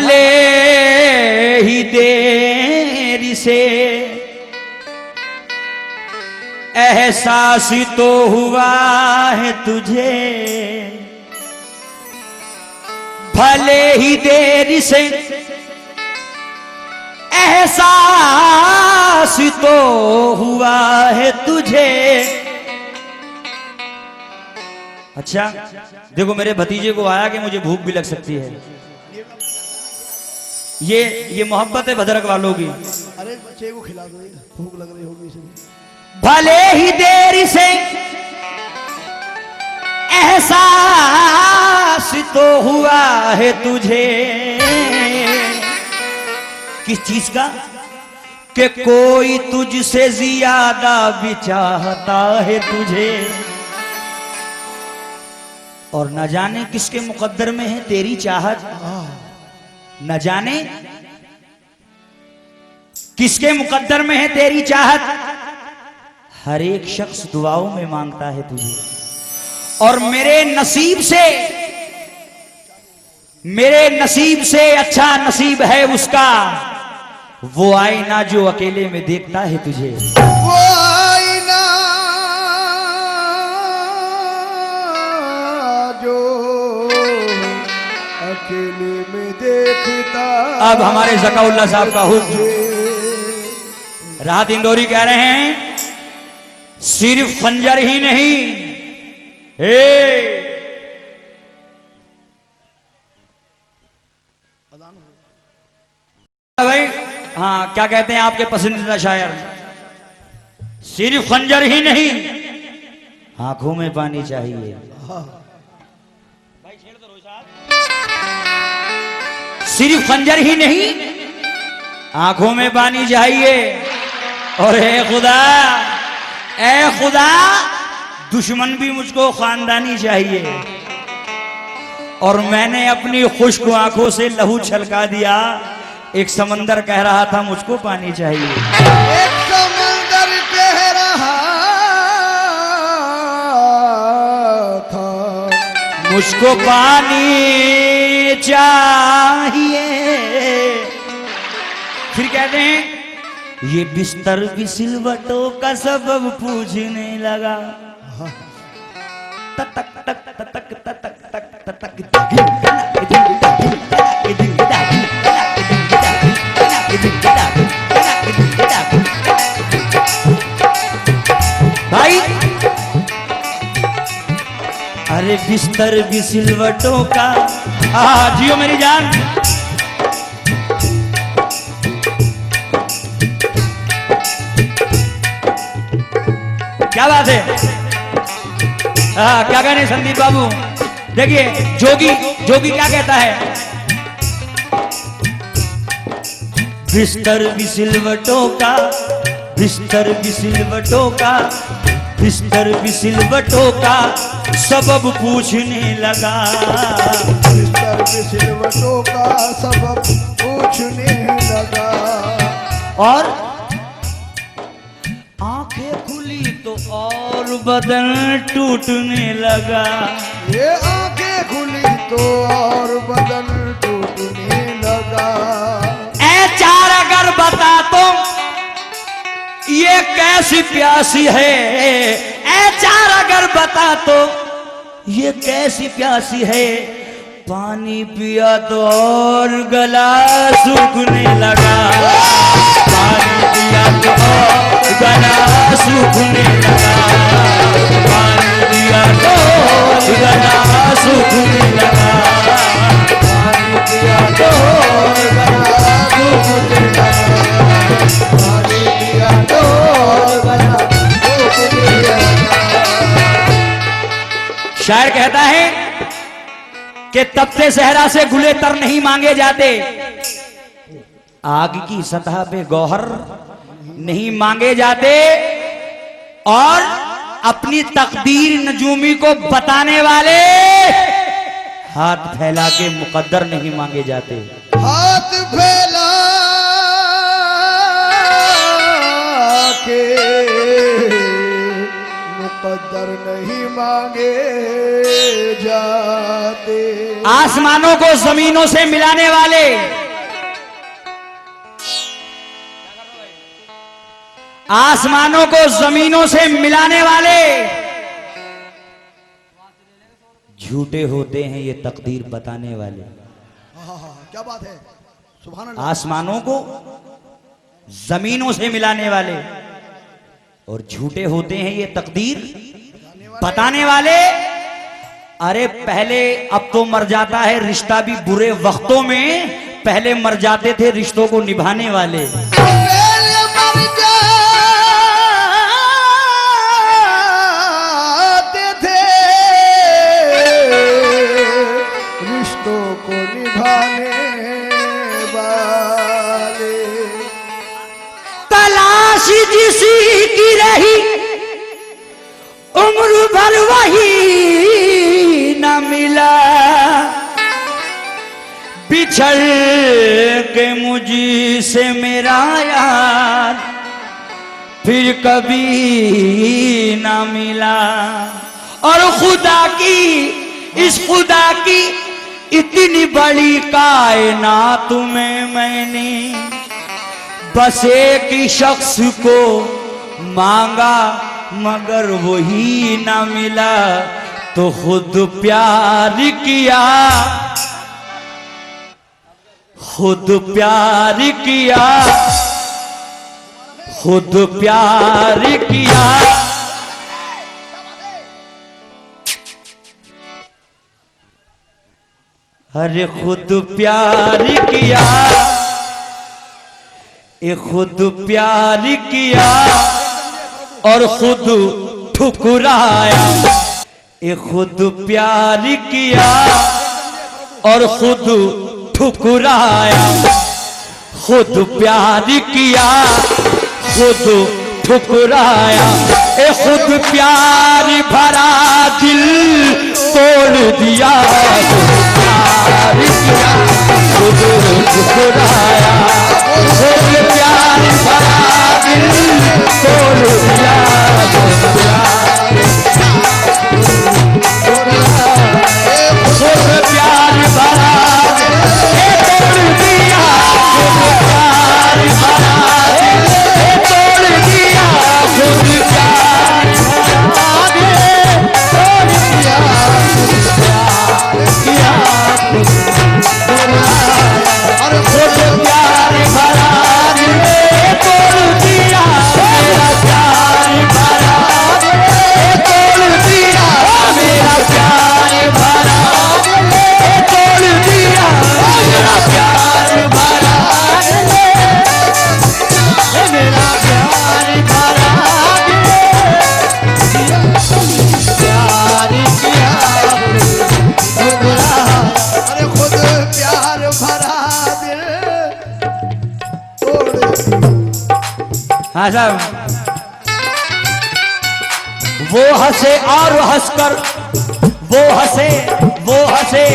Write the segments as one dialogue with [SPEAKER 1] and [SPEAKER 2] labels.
[SPEAKER 1] भले ही देर से एहसास तो हुआ है तुझे, भले ही देर से एहसास तो हुआ है तुझे। अच्छा देखो मेरे भतीजे को आया कि मुझे भूख भी लग सकती है। ये मोहब्बत है भद्रक वालों की।
[SPEAKER 2] अरे बच्चे को खिला दो, भूख लग रही होगी इसे।
[SPEAKER 1] भले ही देर से एहसास तो हुआ है तुझे, किस चीज का? कि कोई तुझसे ज्यादा भी चाहता है तुझे, और न जाने किसके मुकद्दर में है तेरी चाहत, न जाने किसके मुकद्दर में है तेरी चाहत। हर एक शख्स दुआओं में मांगता है तुझे, और मेरे नसीब से अच्छा नसीब है उसका वो आईना जो अकेले में देखता है तुझे।
[SPEAKER 2] वो आईना जो अकेले में देखता।
[SPEAKER 1] अब हमारे ज़काउल्लाह साहब का हुक्म, राहत इंदौरी कह रहे हैं सिर्फ खंजर ही नहीं, भाई हाँ क्या कहते हैं आपके पसंदीदा शायर, सिर्फ खंजर ही नहीं आंखों में पानी चाहिए। सिर्फ खंजर ही नहीं आंखों में पानी चाहिए। और ए खुदा दुश्मन भी मुझको खानदानी चाहिए। और मैंने अपनी खुश्क आंखों से लहू छलका दिया, एक समंदर कह रहा था मुझको पानी चाहिए।
[SPEAKER 2] एक समंदर कह रहा था
[SPEAKER 1] मुझको पानी चाहिए। फिर कहते हैं ये बिस्तर भी सिलवटों का सबब पूछने लगा। तक तक तक तक तक तक भाई अरे बिस्तर भी सिलवटों का। जियो मेरी जान। क्या बात है? क्या कहने संदीप बाबू? देखिए जोगी क्या कहता है? बिस्तर भी सिलवटों का, बिस्तर भी सिलवटों का, बिस्तर भी सिलवटों का सबब पूछने लगा।
[SPEAKER 2] बिस्तर भी सिलवटों का सबब पूछने लगा।
[SPEAKER 1] और आंखें खुली तो और बदन टूटने लगा।
[SPEAKER 2] ये आंखें खुली तो और बदन टूटने लगा।
[SPEAKER 1] ऐ चार अगर बता तो ये कैसी प्यासी है, ऐ चार अगर बता तो ये कैसी प्यासी है। पानी पिया तो और गला सूखने लगा। पानी पिया तो और गला सूखने लगा। पानी पिया तो और गला सूखने लगा। पानी पिया तो और गला सूखने लगा।
[SPEAKER 2] पानी पिया तो और गला सूखने लगा।
[SPEAKER 1] शायर कहता है कि तपते सहरा से गुले तर नहीं मांगे जाते, आग की सतह पे गौहर नहीं मांगे जाते, और अपनी तकदीर नजूमी को बताने वाले हाथ फैला के मुकद्दर नहीं मांगे जाते।
[SPEAKER 2] हाथ फैला के कदर नहीं मांगे जाते।
[SPEAKER 1] आसमानों को जमीनों से मिलाने वाले, आसमानों को जमीनों से मिलाने वाले झूठे होते हैं ये तकदीर बताने वाले।
[SPEAKER 2] क्या बात है, सुभान अल्लाह।
[SPEAKER 1] आसमानों को जमीनों से मिलाने वाले और झूठे होते हैं ये तकदीर बताने वाले। अरे पहले, अब तो मर जाता है रिश्ता भी बुरे वक्तों में, पहले मर जाते थे रिश्तों को निभाने वाले।
[SPEAKER 2] पहले मर जाते थे रिश्तों को निभाने वाले।
[SPEAKER 1] तलाश जिसी की रही उम्र भर वही न मिला, बिछड़ के मुझसे मेरा यार फिर कभी न मिला। और खुदा की, इस खुदा की इतनी बड़ी कायनात में मैंने बस एक ही शख्स को मांगा मगर वही ना मिला, तो खुद प्यार किया, खुद प्यार किया, खुद प्यार किया। अरे खुद प्यार किया, ये खुद प्यार किया और खुद ठुकराया। ये खुद प्यार किया और खुद ठुकराया, खुद प्यार किया, खुद ठुकराया। ये खुद प्यार भरा दिल तोड़ दिया, प्यार किया, खुद ठुकराया। खुद प्यार भरा दिल तोड़ दिया, खुद प्यार भरा दिल तोड़ दिया, खुद प्यार भरा दिल तोड़ दिया, खुद प्यार भरा दिल तोड़ दिया, किया और खुद प्यार भरा दिल तोड़ दिया, मेरा प्यार भरा दिल तोड़ दिया, मेरा प्यार भरा दिल तोड़ दिया, मेरा प्यार भरा दिल, मेरा प्यार भरा दिल, प्यार किया
[SPEAKER 2] अरे खुद प्यार भरा दिल तोड़।
[SPEAKER 1] हाँ साहब, वो हंसे और हंसकर, वो हंसे, वो हंसे,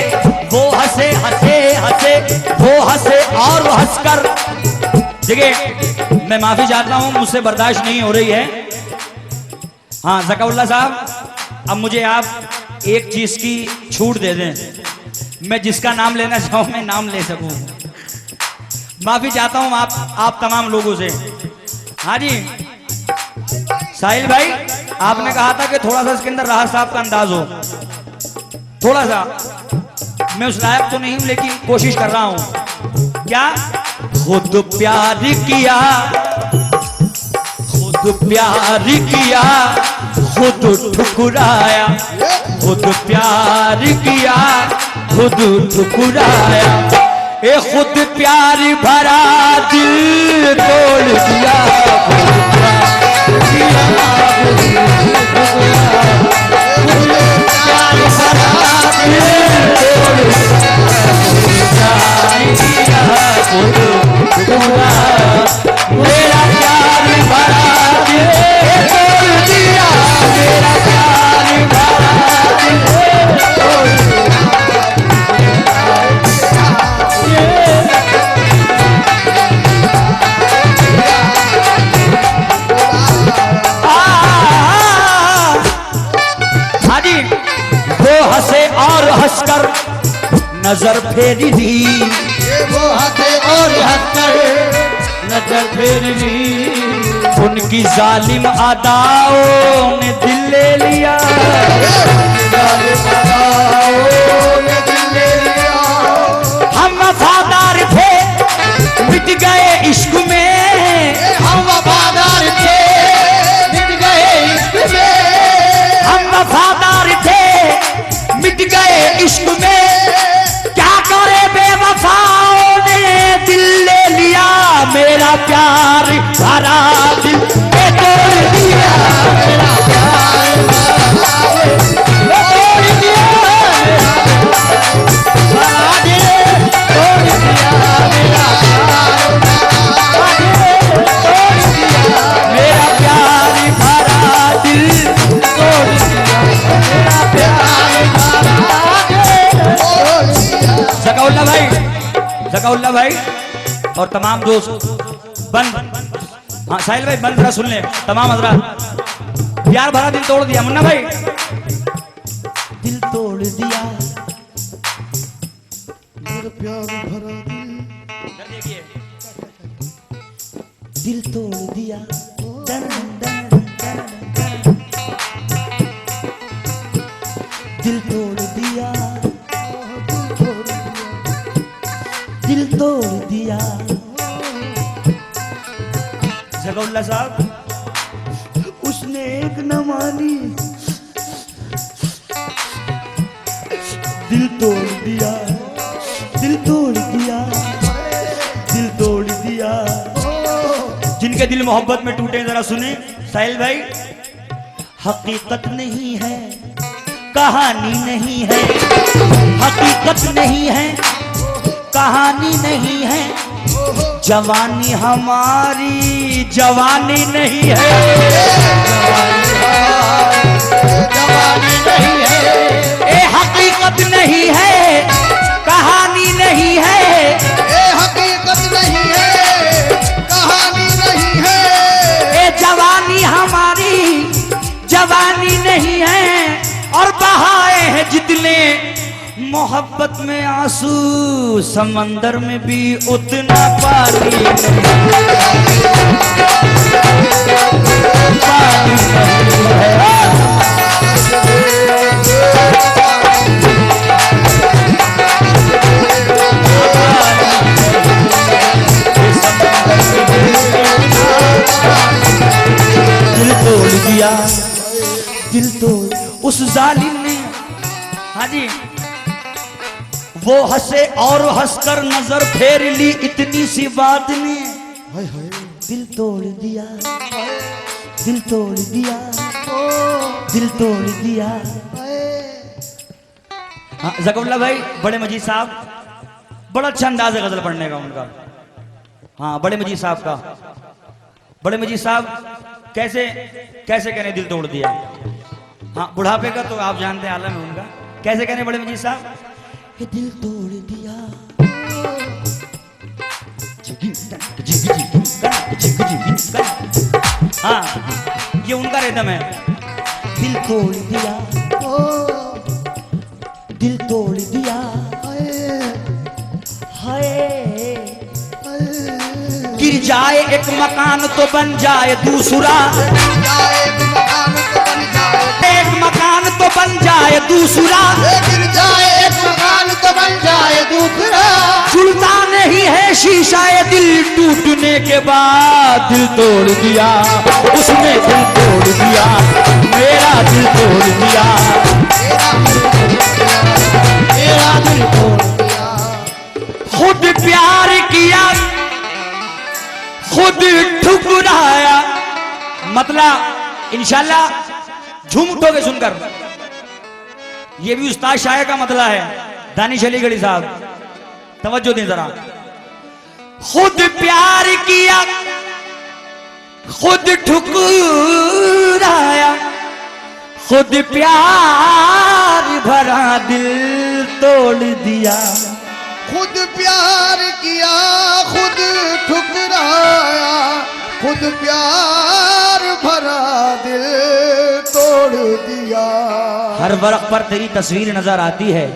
[SPEAKER 1] वो हंसे, हंसे हंसे, वो हंसे और हंसकर। देखिए मैं माफी चाहता हूं, मुझसे बर्दाश्त नहीं हो रही है। हाँ ज़काउल्लाह साहब, अब मुझे आप एक चीज की छूट दे दें, मैं जिसका नाम लेना चाहूं मैं नाम ले सकूं। माफी चाहता हूं आप तमाम लोगों से। हाँ जी साहिल भाई, आपने कहा था कि थोड़ा सा इसके अंदर राहत साहब का अंदाज हो, थोड़ा सा। मैं उस लायक तो नहीं हूं लेकिन कोशिश कर रहा हूं। क्या? खुद प्यार किया, खुद प्यार किया, खुद ठुकराया, खुद प्यार किया, खुद ठुकराया। ए खुद प्यार भरा दिल तोड़ दिया, खुद प्यार किया, खुद ठुकराया। खुद प्यार भरा दिल तोड़ दिया, खुद प्यार किया, खुद ठुकराया। मेरा प्यार भरा दिल तोड़ दिया, मेरा प्यार भरा दिल तोड़ दिया। नजर फेर ली,
[SPEAKER 2] ये वो हंसे और हंसकर नजर फेर ली।
[SPEAKER 1] उनकी जालिम अदाओं ने दिल ले लिया,
[SPEAKER 2] जालिम अदाओं ने दिल ले लिया।
[SPEAKER 1] हम वफादार थे मिट गए इश्क में,
[SPEAKER 2] हम वफादार थे मिट गए इश्क में।
[SPEAKER 1] हम वफादार थे मिट गए इश्क में, क्या करे बेवफाओं ने दिल ले लिया। मेरा प्यार भरा दिल के तोड़ दिया, मेरा प्यार तोड़ दिया, भरा दिल तोड़ दिया, मेरा मेरा प्यार भरा दिल तोड़ दिया, मेरा प्यार भरा दिल। जकाउल्ला भाई, जकाउल्ला भाई और तमाम दोस्त बंद, हाँ साहिल भाई बंद, जरा सुन ले तमाम हजरात। प्यार भरा दिल तोड़ दिया, मुन्ना भाई दिल तोड़ दिया,
[SPEAKER 2] मेरा प्यार भरा
[SPEAKER 1] देखिए दिल तोड़ दिया, दन दन दन दन, दिल तोड़ दिया, दिल तोड़ दिया। जगउल्ला साहब उसने एक न मानी, दिल तोड़ दिया, दिल तोड़ दिया, दिल तोड़ दिया। जिनके दिल मोहब्बत में टूटे जरा सुने साहिल भाई। हकीकत नहीं है, कहानी नहीं है, हकीकत नहीं है, कहानी नहीं है, जवानी हमारी जवानी नहीं है, जवानी नहीं है। ए हकीकत नहीं है, कहानी नहीं है,
[SPEAKER 2] ये हकीकत नहीं है, कहानी नहीं है।
[SPEAKER 1] ए जवानी हमारी जवानी नहीं है। और बहाए हैं जितने मोहब्बत में आंसू, समंदर में भी उतना पानी नहीं, पानी नहीं है। दिल तोड़ दिया, दिल तोड़ उस जालिम ने, हाँ जी वो हंसे और हंसकर नजर फेर ली, इतनी सी बात ने
[SPEAKER 2] हाय हाय
[SPEAKER 1] दिल तोड़ दिया, दिल तोड़ दिया, दिल तोड़ दिया। हाँ जकउल्ला भाई बड़े मजीद साहब, बड़ा अच्छा अंदाज है गजल पढ़ने का उनका। हाँ बड़े मजीद साहब का, बड़े मजीद साहब कैसे कैसे कहने दिल तोड़ दिया। हाँ बुढ़ापे का तो आप जानते हैं आलम है उनका, कैसे कहने बड़े मजीद साहब, ये दिल तोड़ दिया, हाँ ये उनका रिदम है। दिल तोड़ दिया, दिल तोड़ दिया, हाय गिर जाए एक मकान तो बन जाए दूसरा, एक मकान तो बन जाए दूसरा,
[SPEAKER 2] गिर जाए एक मकान तो बन जाए दूसरा।
[SPEAKER 1] जुड़ता नहीं है शीशा ये दिल टूटने के बाद, दिल तोड़ दिया उसने, दिल तोड़ दिया, मेरा दिल तोड़ दिया, मेरा दिल तोड़ दिया। खुद प्यार किया खुद ठुकराया, मतलब इंशाल्लाह झूम उठोगे सुनकर। ये भी उस्ताद शायर का मतलब है, दानिश अली गढ़ी साहब, तवज्जो दें जरा। खुद प्यार किया खुद ठुकराया, खुद प्यार भरा दिल तोड़ दिया।
[SPEAKER 2] खुद प्यार किया खुद ठुकराया, खुद प्यार भरा दिल तोड़ दिया।
[SPEAKER 1] हर वर्क पर तेरी तस्वीर नजर आती है,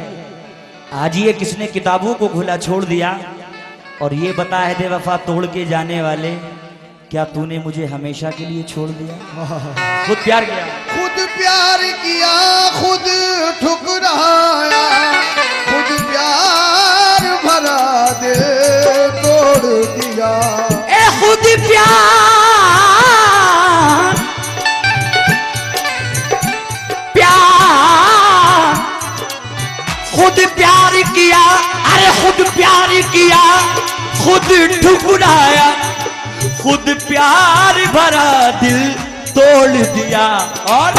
[SPEAKER 1] आज ये किसने किताबों को खुला छोड़ दिया और ये बता है दे वफा तोड़ के जाने वाले, क्या तूने मुझे हमेशा के लिए छोड़ दिया? खुद प्यार किया,
[SPEAKER 2] खुद प्यार किया, खुद ठुकराया, खुद प्यार भरा दे तोड़ दिया।
[SPEAKER 1] ए खुद प्यार प्यार खुद प्यार किया, अरे खुद प्यार किया, खुद ठुकराया, खुद प्यार भरा दिल तोड़ दिया। और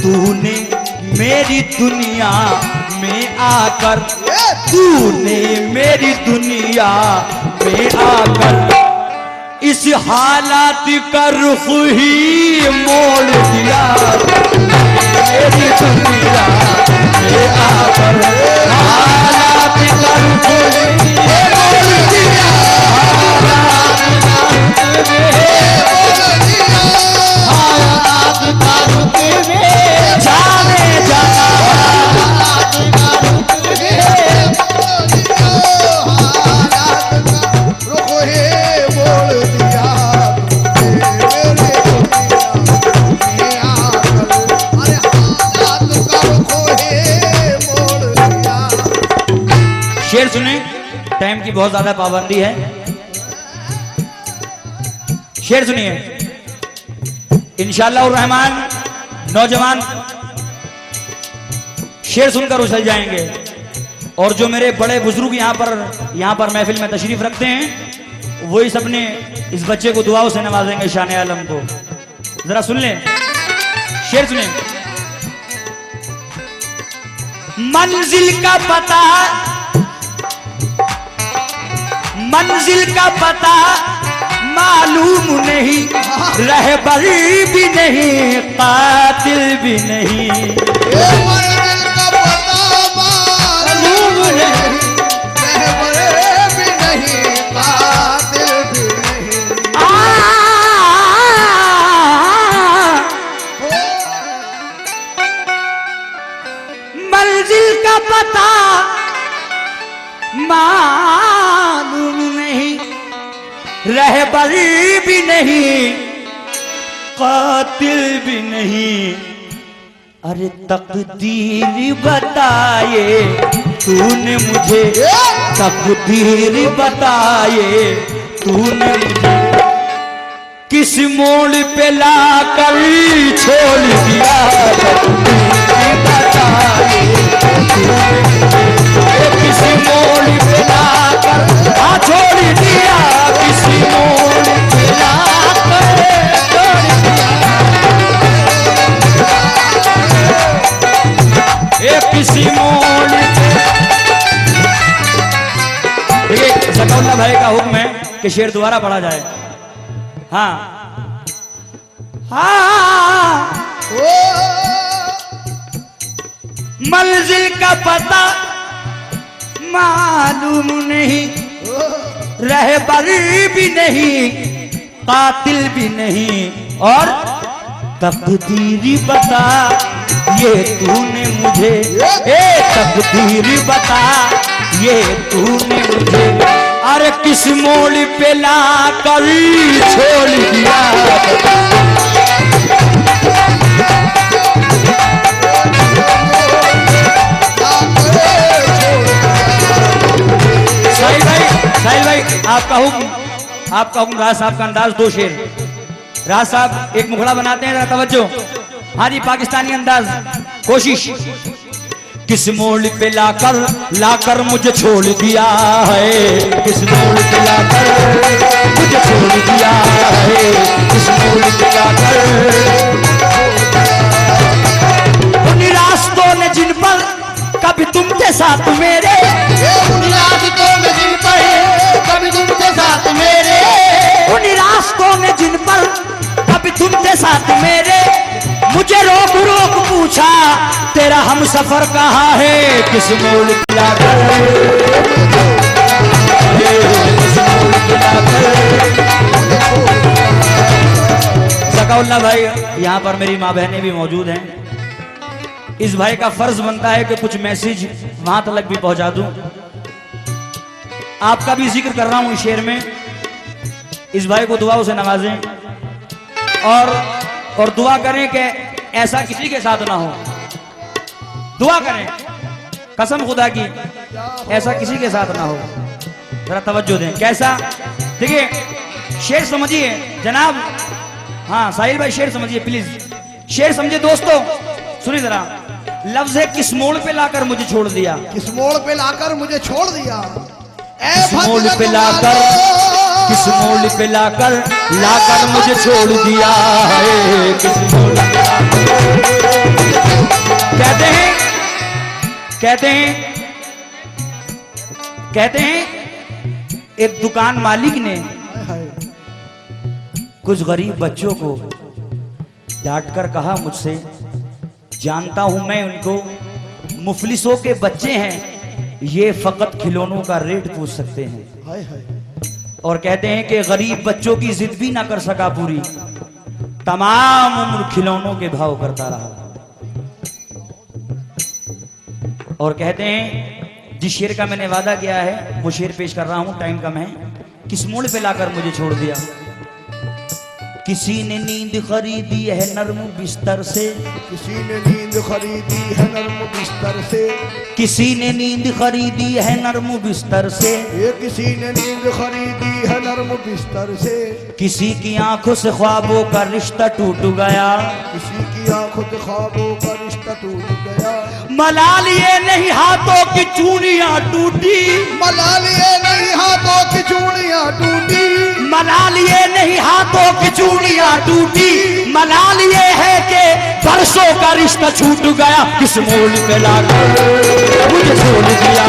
[SPEAKER 1] तूने मेरी दुनिया में आकर, तूने मेरी दुनिया में आकर इस हालात का रुख ही मोड़ दिया। मेरी दुनिया में आकर हालात का रुख ही मोड़ दिया। जाने जाना शेर सुने, टाइम की बहुत ज्यादा पाबंदी है। शेर सुनिए, इंशाअल्लाह रहमान नौजवान शेर सुनकर उछल जाएंगे और जो मेरे बड़े बुजुर्ग यहाँ पर महफिल में तशरीफ रखते हैं वो इस अपने इस बच्चे को दुआओं से नवाजेंगे, शान आलम को। जरा सुन ले, शेर सुने। मंजिल का पता मालूम नहीं, रहबर भी नहीं, कातिल भी नहीं।
[SPEAKER 2] मंजिल का पता मालूम नहीं, रहबर भी नहीं, कातिल भी नहीं।
[SPEAKER 1] मंजिल का पता मालूम नहीं, रहबर भी नहीं, कातिल भी नहीं। अरे तकदीर बताए तूने मुझे, तकदीर बताए तूने मुझे किस मोड़ पे लाकर छोड़ दिया। तकदीर बताए तूने मुझे किस मोड़ पे लाकर छोड़ दिया, किसी मोड़ पे लाकर छोड़ दिया। किसी मोड़ देखिए, सकौल्ला भाई का हुक्म है कि शेर दोबारा पढ़ा जाए। हाँ हाँ, मंजिल का पता मालूम नहीं, रहबर भी नहीं, कातिल भी नहीं। और तकदीर बता ये तूने मुझे, ए तकदीर बता ये तूने मुझे, अरे किस मोड़ पे लाकर छोड़ दिया। साहिल भाई आपका हुक्म राज साहब का अंदाज, दो शेर। राज साहब एक मुखड़ा बनाते हैं, तवज्जो। हाँ जी, पाकिस्तानी अंदाज, कोशिश। किस मोड़ पे लाकर मुझे छोड़ दिया है, किस मोड़ पे लाकर मुझे छोड़ दिया है, किस मोड़ पे लाकर। उन रास्तों ने जिन पर कभी तुम थे साथ मेरे,
[SPEAKER 2] उन रास्तों में जिन पर कभी तुम थे साथ मेरे,
[SPEAKER 1] उन रास्तों में जिन पर कभी तुम थे साथ मेरे, मुझे रोक रोक पूछा तेरा हम सफर कहाँ है, किस मोड़ पे लाकर, किस मोड़ पे लाकर। सकौल्ला भाई यहाँ पर मेरी माँ बहनें भी मौजूद हैं, इस भाई का फर्ज बनता है कि कुछ मैसेज वहां तक भी पहुंचा दूं। आपका भी जिक्र कर रहा हूं इस शेर में। इस भाई को दुआओं से नवाजें और दुआ करें कि ऐसा किसी के साथ ना हो। दुआ करें, कसम खुदा की, ऐसा किसी के साथ ना हो। जरा तवज्जो दें। कैसा? देखिए शेर समझिए जनाब। हाँ साहिल भाई शेर समझिए प्लीज, शेर समझिए दोस्तों। सुनिए जरा, लफ्ज है किस मोड़ पे लाकर मुझे छोड़ दिया,
[SPEAKER 2] किस मोड़ पे लाकर मुझे छोड़ दिया,
[SPEAKER 1] किस मोड़ पे लाकर, किस मोड़ पे लाकर मुझे छोड़ दिया है, किस मोड़ पे कहते हैं एक दुकान मालिक ने कुछ गरीब बच्चों को डांटकर कहा मुझसे, जानता हूं मैं उनको, मुफलिसों के बच्चे हैं, ये फकत खिलौनों का रेट पूछ सकते हैं। और कहते हैं कि गरीब बच्चों की जिद भी ना कर सका पूरी, तमाम उम्र खिलौनों के भाव करता रहा। और कहते हैं जिस शेर का मैंने वादा किया है वो शेर पेश कर रहा हूं, टाइम कम है। किस मोड़ पे लाकर मुझे छोड़ दिया, किसी ने नींद खरीदी है नर्म बिस्तर से,
[SPEAKER 2] किसी ने नींद खरीदी है नर्म बिस्तर से,
[SPEAKER 1] किसी ने नींद खरीदी है नर्म बिस्तर से,
[SPEAKER 2] ये किसी ने नींद खरीदी है नर्म बिस्तर से,
[SPEAKER 1] किसी की आंखों से ख्वाबों का रिश्ता टूट गया,
[SPEAKER 2] किसी की आंखों से ख्वाबों का रिश्ता टूट गया,
[SPEAKER 1] मला लिए नहीं हाथों की चूड़ियां टूटी,
[SPEAKER 2] मला लिए नहीं हाथों की चूड़ियां टूटी,
[SPEAKER 1] मला लिए नहीं हाथों की चूड़ियां टूटी, मला लिए है कि बरसों का रिश्ता छूट गया, किस मोड़ पे लाकर मुझे छोड़ दिया।